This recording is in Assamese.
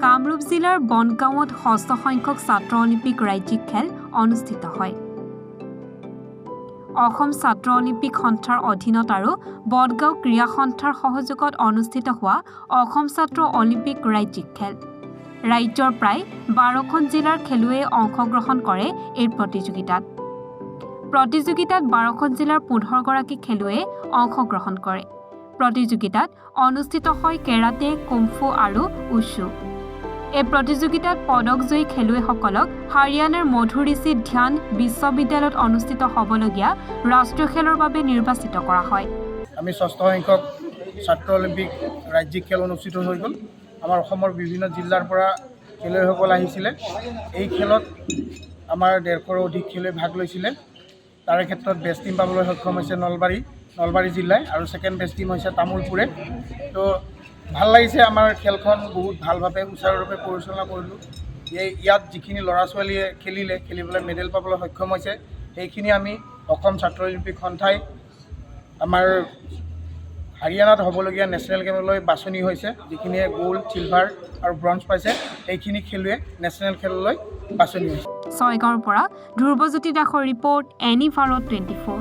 কামৰূপ জিলাৰ বনগাঁৱত ষষ্ঠ সংখ্যক ছাত্ৰ অলিম্পিক ৰাজ্যিক খেল অনুষ্ঠিত হয়। অসম ছাত্ৰ অলিম্পিক সন্থাৰ অধীনত আৰু বনগাঁও ক্ৰীড়া সন্থাৰ সহযোগত অনুষ্ঠিত হোৱা অসম ছাত্ৰ অলিম্পিক ৰাজ্যিক খেল। ৰাজ্যৰ প্ৰায় 12খন জিলাৰ খেলুৱৈয়ে অংশগ্ৰহণ কৰে এই প্ৰতিযোগিতাত। প্ৰতিযোগিতাত 12খন জিলাৰ 15গৰাকী খেলুৱৈয়ে অংশগ্ৰহণ কৰে। প্ৰতিযোগিতাত অনুষ্ঠিত হয় কেৰাটে, কুমফু আৰু উশ্বু। এই প্ৰতিযোগিতাত পদকজয়ী খেলুৱৈসকলক হাৰিয়ানাৰ মধুৰিচি ধ্যান বিশ্ববিদ্যালয়ত অনুষ্ঠিত হ'বলগীয়া ৰাষ্ট্ৰীয় খেলৰ বাবে নিৰ্বাচিত কৰা হয়। আমি ষষ্ঠ সংখ্যক ছাত্ৰ অলিম্পিক ৰাজ্যিক খেল অনুষ্ঠিত হৈ গ'ল। আমাৰ অসমৰ বিভিন্ন জিলাৰ পৰা খেলুৱৈসকল আহিছিলে। এই খেলত আমাৰ 150ৰো অধিক খেলুৱৈ ভাগ লৈছিলে। তাৰে ক্ষেত্ৰত বেষ্ট টীম পাবলৈ সক্ষম হৈছে নলবাৰী জিলাই আৰু ছেকেণ্ড বেষ্ট টীম হৈছে তামোলপুৰে। তো ভাল লাগিছে, আমাৰ খেলখন বহুত ভালভাৱে সুচাৰুৰূপে পৰিচালনা কৰিলোঁ। ইয়াত যিখিনি ল'ৰা ছোৱালীয়ে খেলি পেলাই মেডেল পাবলৈ সক্ষম হৈছে, সেইখিনি আমি অসম ছাত্ৰ অলিম্পিক সন্থাই আমাৰ হাৰিয়ানাত হ'বলগীয়া নেশ্যনেল গেমলৈ বাছনি হৈছে। যিখিনিয়ে গ'ল্ড, চিলভাৰ আৰু ব্ৰঞ্জ পাইছে, সেইখিনি খেলুৱৈ নেশ্যনেল খেললৈ বাছনি হৈছে। ছয়গাঁৱৰ পৰা ধ্ৰুৱজ্যোতি দাসৰ ৰিপৰ্ট, এনি ভাৰত 24।